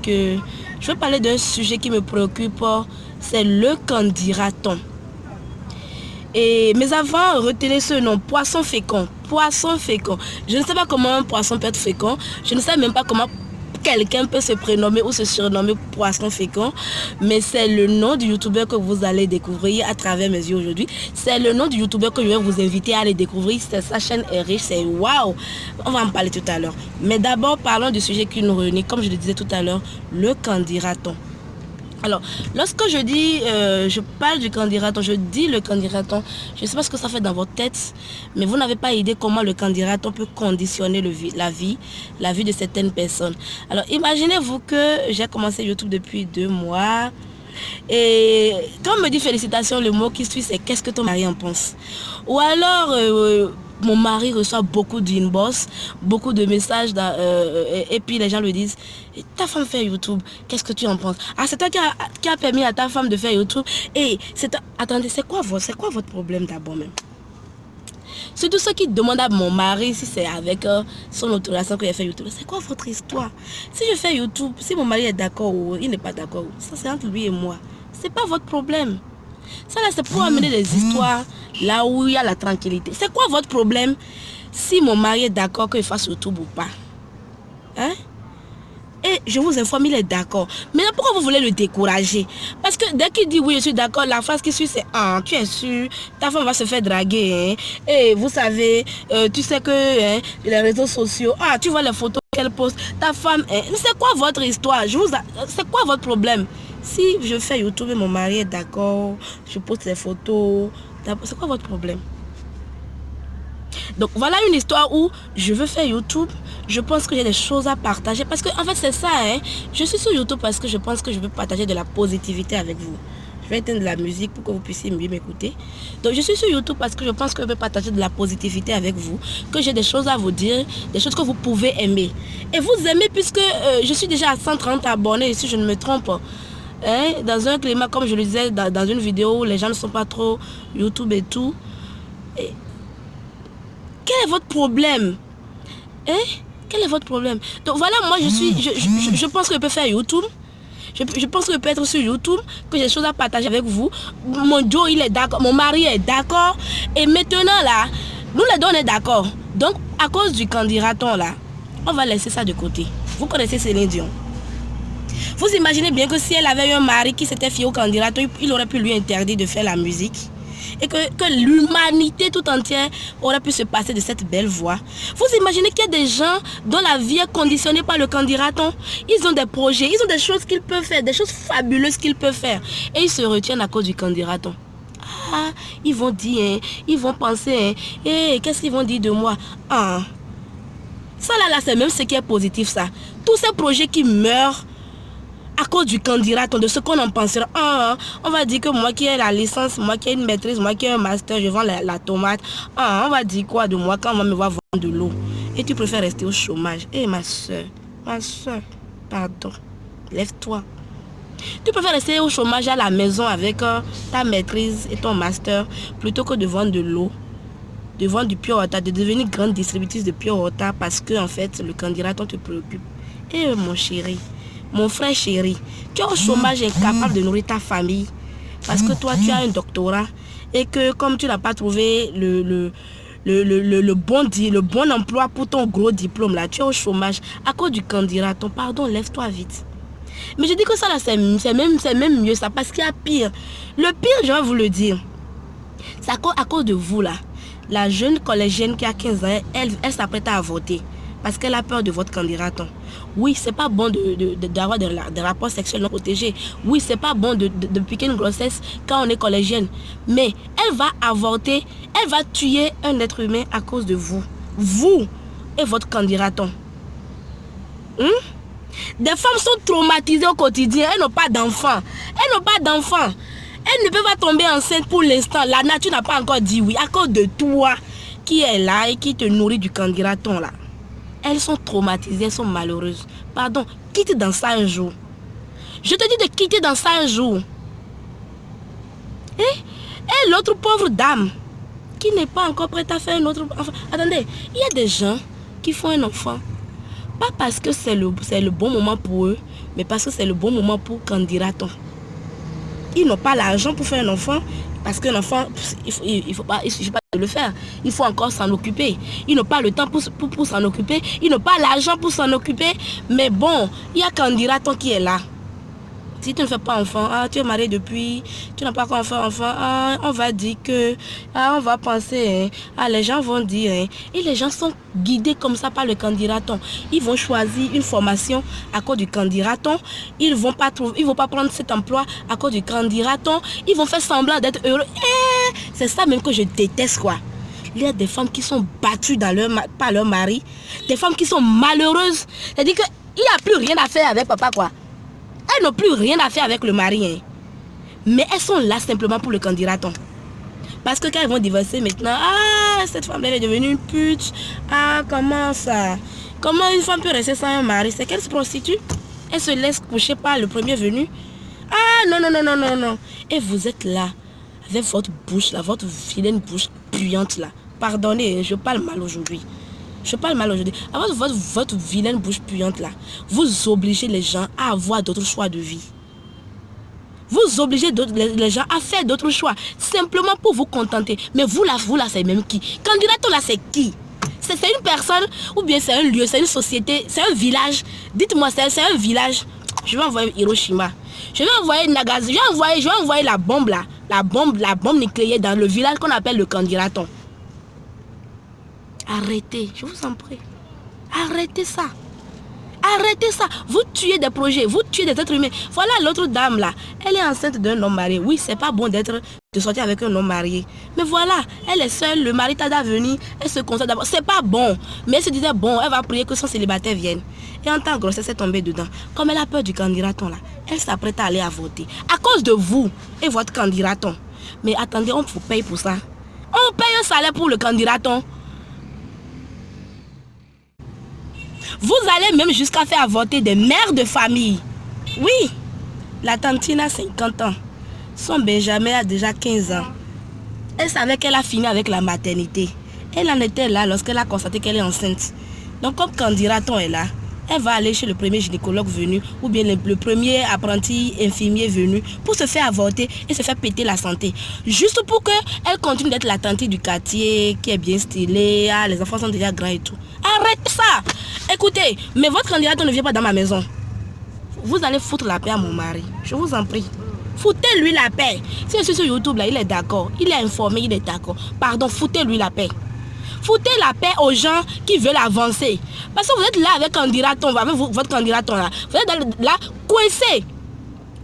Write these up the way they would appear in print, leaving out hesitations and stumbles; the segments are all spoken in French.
que je vais parler d'un sujet qui me préoccupe, c'est le qu'en dira-t-on. Mais avant, retenez ce nom, poisson fécond. Poisson fécond. Je ne sais pas comment un poisson peut être fécond. Je ne sais même pas comment quelqu'un peut se prénommer ou se surnommer poisson fécond. Mais c'est le nom du youtubeur que vous allez découvrir à travers mes yeux aujourd'hui. C'est le nom du youtubeur que je vais vous inviter à aller découvrir. Sa chaîne est riche, c'est waouh. On va en parler tout à l'heure. Mais d'abord, parlons du sujet qui nous réunit. Comme je le disais tout à l'heure, le qu'en dira-t-on. Alors, lorsque je dis, je parle du candidaton, je dis le candidaton, je ne sais pas ce que ça fait dans votre tête, mais vous n'avez pas idée comment le candidaton peut conditionner la vie de certaines personnes. Alors, imaginez-vous que j'ai commencé YouTube depuis 2 mois. Et quand on me dit félicitations, le mot qui suit, c'est qu'est-ce que ton mari en pense? Ou alors, mon mari reçoit beaucoup d'inbox, beaucoup de messages, et puis les gens lui disent, ta femme fait YouTube, qu'est-ce que tu en penses? Ah, c'est toi qui a permis à ta femme de faire YouTube. Et attendez, c'est quoi votre problème d'abord même? Surtout ceux qui demandent à mon mari si c'est avec son autorisation que j'ai fait YouTube. C'est quoi votre histoire? Si je fais YouTube, si mon mari est d'accord ou il n'est pas d'accord, ça c'est entre lui et moi. C'est pas votre problème. Ça là, c'est pour amener des histoires là où il y a la tranquillité. C'est quoi votre problème si mon mari est d'accord qu'il fasse YouTube ou pas? Hein? Et je vous informe, il est d'accord. Maintenant, pourquoi vous voulez le décourager? Parce que dès qu'il dit oui, je suis d'accord, la phrase qui suit, c'est ah, tu es sûr, ta femme va se faire draguer. Hein? Et vous savez, tu sais que hein, les réseaux sociaux, ah, tu vois les photos qu'elle poste, ta femme, hein? C'est quoi votre histoire? C'est quoi votre problème? Si je fais YouTube et mon mari est d'accord, je poste les photos, c'est quoi votre problème? Donc voilà une histoire où je veux faire YouTube. Je pense que j'ai des choses à partager. Parce que en fait c'est ça. Hein. Je suis sur YouTube parce que je pense que je veux partager de la positivité avec vous. Je vais éteindre la musique pour que vous puissiez mieux m'écouter. Donc je suis sur YouTube parce que je pense que je veux partager de la positivité avec vous. Que j'ai des choses à vous dire. Des choses que vous pouvez aimer. Et vous aimez puisque je suis déjà à 130 abonnés. Si je ne me trompe. Hein, dans un climat comme je le disais dans une vidéo où les gens ne sont pas trop YouTube et tout. Et quel est votre problème? Hein? Quel est votre problème? Donc voilà, moi je pense que je peux faire YouTube. Je pense que je peux être sur YouTube, que j'ai des choses à partager avec vous. Mon Joe, il est d'accord, mon mari est d'accord. Et maintenant là, nous les deux on est d'accord. Donc à cause du candidaton là, on va laisser ça de côté. Vous connaissez Céline Dion. Vous imaginez bien que si elle avait eu un mari qui s'était fié au candidaton, il aurait pu lui interdire de faire la musique. Et que l'humanité tout entière aurait pu se passer de cette belle voix. Vous imaginez qu'il y a des gens dont la vie est conditionnée par le candidaton. Ils ont des projets, ils ont des choses qu'ils peuvent faire, des choses fabuleuses qu'ils peuvent faire. Et ils se retiennent à cause du candidaton. Ah, ils vont dire, hein, ils vont penser, hein, hey, qu'est-ce qu'ils vont dire de moi? Ah, ça là, c'est même ce qui est positif ça. Tous ces projets qui meurent à cause du candidaton, de ce qu'on en pensera. Ah, on va dire que moi qui ai la licence, moi qui ai une maîtrise, moi qui ai un master, je vends la tomate. Ah, on va dire quoi de moi quand on va me voir vendre de l'eau? Et tu préfères rester au chômage. Eh ma soeur, pardon, lève-toi. Tu préfères rester au chômage à la maison avec ta maîtrise et ton master plutôt que de vendre de l'eau, de vendre du pure water, de devenir grande distributrice de pure water parce que en fait le candidaton te préoccupe. Eh mon chéri, mon frère chéri, tu es au chômage incapable de nourrir ta famille parce que toi tu as un doctorat et que comme tu n'as pas trouvé le bon emploi pour ton gros diplôme là, tu es au chômage à cause du candidaton. Pardon, lève-toi vite. Mais je dis que ça là c'est même mieux ça parce qu'il y a pire. Le pire, je vais vous le dire, c'est à cause de vous là. La jeune collégienne qui a 15 ans, elle s'apprête à voter parce qu'elle a peur de votre candidaton. Oui, c'est pas bon d'avoir des rapports sexuels non protégés. Oui, c'est pas bon de piquer une grossesse quand on est collégienne. Mais elle va avorter, elle va tuer un être humain à cause de vous. Vous et votre candidaton. Des femmes sont traumatisées au quotidien, elles n'ont pas d'enfants. Elles n'ont pas d'enfants. Elles ne peuvent pas tomber enceinte pour l'instant. La nature n'a pas encore dit oui à cause de toi qui est là et qui te nourrit du candidaton là. Elles sont traumatisées, elles sont malheureuses. Pardon, quitte dans ça un jour. Je te dis de quitter dans ça un jour. Et l'autre pauvre dame qui n'est pas encore prête à faire un autre enfant. Attendez, il y a des gens qui font un enfant. Pas parce que c'est le bon moment pour eux, mais parce que c'est le bon moment pour candidater. Ils n'ont pas l'argent pour faire un enfant, parce qu'un enfant, il suffit pas de le faire. Il faut encore s'en occuper. Ils n'ont pas le temps pour s'en occuper. Ils n'ont pas l'argent pour s'en occuper. Mais bon, il y a candidaton qui est là. Si tu ne fais pas enfant, tu es marié depuis, tu n'as pas encore fait enfant, on va dire que, on va penser, les gens vont dire, et les gens sont guidés comme ça par le candidaton. Ils vont choisir une formation à cause du candidaton, ils vont pas prendre cet emploi à cause du candidaton, ils vont faire semblant d'être heureux. C'est ça même que je déteste, quoi. Il y a des femmes qui sont battues par leur mari, des femmes qui sont malheureuses, c'est-à-dire qu'il n'y a plus rien à faire avec papa, quoi. Elles n'ont plus rien à faire avec le mari. Mais elles sont là simplement pour le candidaton. Parce que quand elles vont divorcer maintenant, cette femme elle est devenue une pute. Comment ça? Comment une femme peut rester sans un mari? C'est qu'elle se prostitue. Elle se laisse coucher par le premier venu. Non. Et vous êtes là, avec votre bouche là, votre vilaine bouche puante là. Pardonnez, je parle mal aujourd'hui. Avec votre vilaine bouche puante là, vous obligez les gens à avoir d'autres choix de vie. Vous obligez les gens à faire d'autres choix, simplement pour vous contenter. Mais vous là, c'est même qui? Candidaton là, c'est qui? C'est une personne, ou bien c'est un lieu, c'est une société, c'est un village. Dites-moi, c'est un village. Je vais envoyer Hiroshima. Je vais envoyer Nagasaki. Je vais envoyer la bombe là. La bombe nucléaire dans le village qu'on appelle le candidaton. Arrêtez, je vous en prie. Arrêtez ça. Arrêtez ça. Vous tuez des projets, vous tuez des êtres humains. Voilà l'autre dame là. Elle est enceinte d'un homme marié. Oui, c'est pas bon de sortir avec un homme marié. Mais voilà, elle est seule, le mari tarde à venir. Elle se console d'abord. C'est pas bon. Mais elle se disait, bon, elle va prier que son célibataire vienne. Et en tant que grossesse, elle est tombée dedans. Comme elle a peur du candidaton là, elle s'apprête à aller à voter. À cause de vous et votre candidaton. Mais attendez, on vous paye pour ça. On paye un salaire pour le candidaton. Vous allez même jusqu'à faire voter des mères de famille. Oui, la tantine a 50 ans. Son Benjamin a déjà 15 ans. Elle savait qu'elle a fini avec la maternité. Elle en était là lorsqu'elle a constaté qu'elle est enceinte. Donc comme candidaton est là, elle va aller chez le premier gynécologue venu ou bien le premier apprenti infirmier venu pour se faire avorter et se faire péter la santé. Juste pour qu'elle continue d'être la tante du quartier qui est bien stylée. Les enfants sont déjà grands et tout. Arrêtez ça. Écoutez, mais votre candidaton ne vient pas dans ma maison. Vous allez foutre la paix à mon mari. Je vous en prie. Foutez-lui la paix. Si je suis sur YouTube, là, il est d'accord. Il est informé, il est d'accord. Pardon, foutez-lui la paix. Foutez la paix aux gens qui veulent avancer. Parce que vous êtes là avec candidaton, avec votre candidaton là. Vous êtes là coincé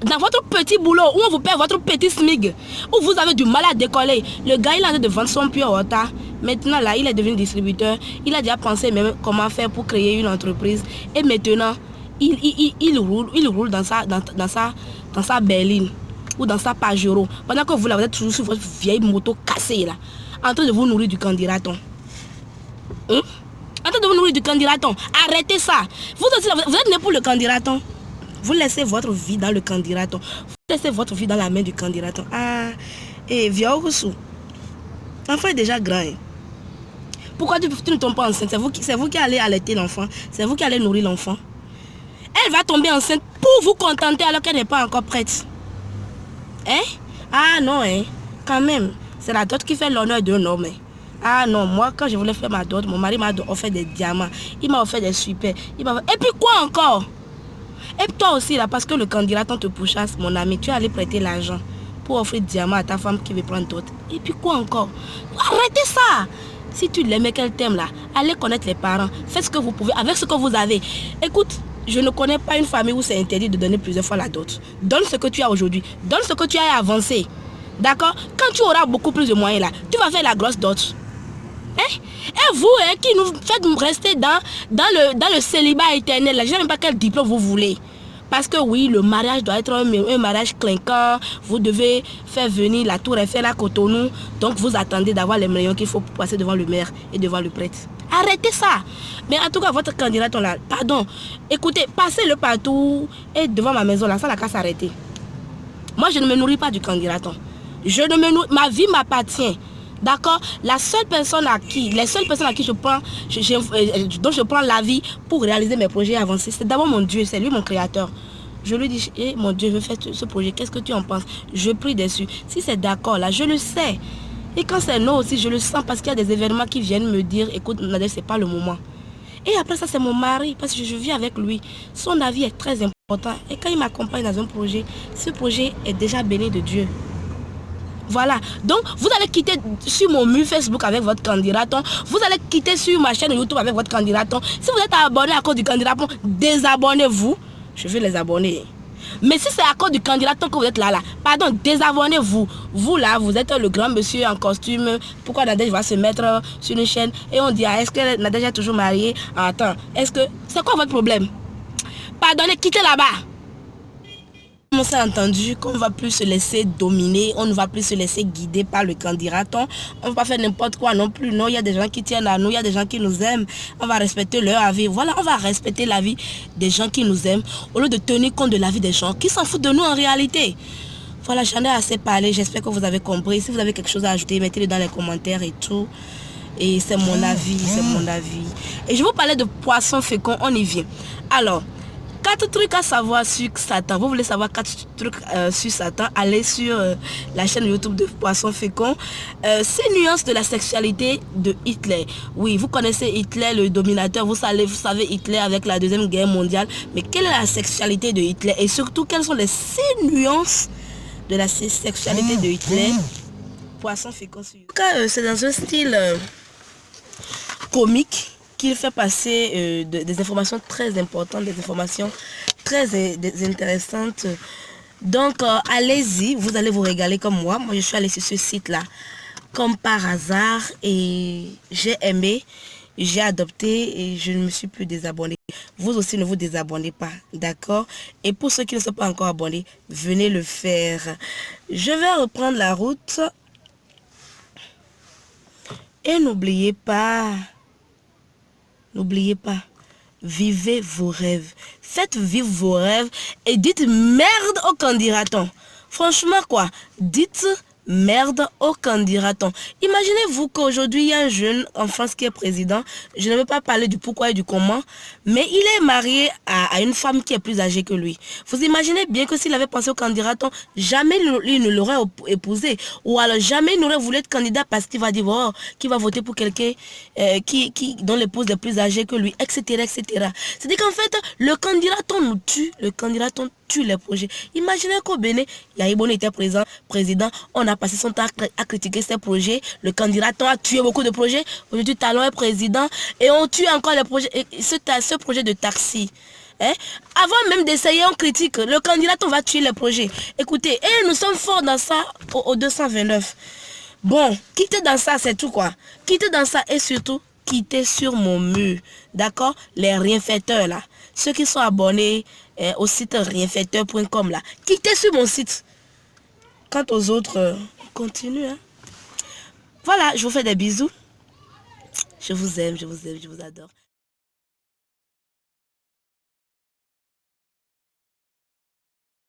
dans votre petit boulot où on vous paie votre petit SMIG, où vous avez du mal à décoller. Le gars, il a de vendre son pure water. Maintenant, là, il est devenu distributeur. Il a déjà pensé même comment faire pour créer une entreprise. Et maintenant, il roule dans sa berline ou dans sa Pajero. Pendant que vous, là, vous êtes toujours sur votre vieille moto cassée, là, en train de vous nourrir du candidaton. En train de vous nourrir du candidaton. Arrêtez ça. Vous êtes né pour le candidaton. Vous laissez votre vie dans le candidaton. Vous laissez votre vie dans la main du candidaton. Et viens au Roussou. L'enfant est déjà grand. Pourquoi tu ne tombes pas enceinte? C'est vous qui allez allaiter l'enfant. C'est vous qui allez nourrir l'enfant. Elle va tomber enceinte pour vous contenter alors qu'elle n'est pas encore prête. Non, quand même. C'est la dot qui fait l'honneur d'un homme. Non, moi, quand je voulais faire ma dot, mon mari m'a offert des diamants. Il m'a offert des super. Et puis quoi encore? Et toi aussi, là, parce que le candidaton te pourchasse, mon ami, tu es allé prêter l'argent pour offrir des diamants à ta femme qui veut prendre d'autres. Et puis quoi encore? Arrêtez ça! Si tu l'aimais, qu'elle t'aime là, allez connaître les parents. Faites ce que vous pouvez avec ce que vous avez. Écoute, je ne connais pas une famille où c'est interdit de donner plusieurs fois la dot. Donne ce que tu as aujourd'hui. Donne ce que tu as avancé. D'accord? Quand tu auras beaucoup plus de moyens là, tu vas faire la grosse dot. Et vous, qui nous faites rester dans le célibat éternel, là, je ne sais même pas quel diplôme vous voulez. Parce que oui, le mariage doit être un mariage clinquant. Vous devez faire venir la tour Eiffel à Cotonou. Donc vous attendez d'avoir les millions qu'il faut pour passer devant le maire et devant le prêtre. Arrêtez ça. Mais en tout cas, votre candidat là, pardon. Écoutez, passez-le partout et devant ma maison là, ça la casse arrêter. Moi, je ne me nourris pas du candidat. Ma vie m'appartient. D'accord? Les seules personnes à qui je prends, dont je prends la vie pour réaliser mes projets avancés, c'est d'abord mon Dieu, c'est lui mon créateur. Je lui dis, eh, mon Dieu, je veux faire ce projet. Qu'est-ce que tu en penses? Je prie dessus. Si c'est d'accord, là, je le sais. Et quand c'est non aussi, je le sens parce qu'il y a des événements qui viennent me dire, écoute, Nadège, c'est pas le moment. Et après ça, c'est mon mari, parce que je vis avec lui. Son avis est très important. Et quand il m'accompagne dans un projet, ce projet est déjà béni de Dieu. Voilà. Donc, vous allez quitter sur mon mur Facebook avec votre candidaton. Vous allez quitter sur ma chaîne YouTube avec votre candidaton. Si vous êtes abonné à cause du candidaton, désabonnez-vous. Je vais les abonner. Mais si c'est à cause du candidaton que vous êtes là, pardon, désabonnez-vous. Vous là, vous êtes le grand monsieur en costume. Pourquoi Nadège va se mettre sur une chaîne et on dit, ah, est-ce que Nadège est toujours mariée? Attends, est-ce que... C'est quoi votre problème? Pardonnez, quittez là-bas. On s'est entendu qu'on ne va plus se laisser dominer, on ne va plus se laisser guider par le candidaton. On ne va pas faire n'importe quoi non plus. Non, il y a des gens qui tiennent à nous, il y a des gens qui nous aiment. On va respecter leur avis. Voilà, on va respecter l'avis des gens qui nous aiment au lieu de tenir compte de l'avis des gens qui s'en foutent de nous en réalité. Voilà, j'en ai assez parlé. J'espère que vous avez compris. Si vous avez quelque chose à ajouter, mettez-le dans les commentaires et tout. Et c'est mon avis, c'est mon avis. Et je vous parlais de poisson fécond, on y vient. Alors, 4 trucs à savoir sur Satan. Vous voulez savoir 4 trucs sur Satan? Allez sur la chaîne YouTube de Poisson Fécond. 6 nuances de la sexualité de Hitler. Oui, vous connaissez Hitler, le dominateur. Vous savez Hitler avec la Deuxième Guerre mondiale. Mais quelle est la sexualité de Hitler? Et surtout, quelles sont les 6 nuances de la sexualité de Hitler? Poisson Fécond. En tout cas, c'est dans un style comique qu'il fait passer des informations très importantes, des informations très intéressantes. Donc, allez-y, vous allez vous régaler comme moi. Moi, je suis allée sur ce site-là comme par hasard et j'ai aimé, j'ai adopté et je ne me suis plus désabonnée. Vous aussi, ne vous désabonnez pas, d'accord? Et pour ceux qui ne sont pas encore abonnés, venez le faire. Je vais reprendre la route. Et n'oubliez pas, vivez vos rêves. Faites vivre vos rêves et dites merde au candidaton. Franchement quoi, dites merde au candidaton. Imaginez-vous qu'aujourd'hui il y a un jeune en France qui est président. Je ne veux pas parler du pourquoi et du comment, mais il est marié à une femme qui est plus âgée que lui. Vous imaginez bien que s'il avait pensé au candidaton, jamais il ne l'aurait épousé. Ou alors jamais il n'aurait voulu être candidat parce qu'il va dire oh, qu'il va voter pour quelqu'un dont l'épouse est plus âgée que lui, etc. etc. C'est-à-dire qu'en fait, le candidaton nous tue, le candidaton tue les projets. Imaginez qu'au Bénin, Yahya Bono était président, on a passé son temps à critiquer ces projets, le candidaton a tué beaucoup de projets, aujourd'hui Talon est président et on tue encore les projets, ce projet de taxi. Hein? Avant même d'essayer, on critique, le candidaton va tuer les projets. Écoutez, et nous sommes forts dans ça au 229. Bon, quittez dans ça, c'est tout quoi. Quittez dans ça et surtout, quittez sur mon mur. D'accord? Les rienfaiteurs là. Ceux qui sont abonnés au site rienfaiteur.com là. Quittez sur mon site. Quant aux autres, continue. Hein? Voilà, je vous fais des bisous. Je vous aime, je vous adore.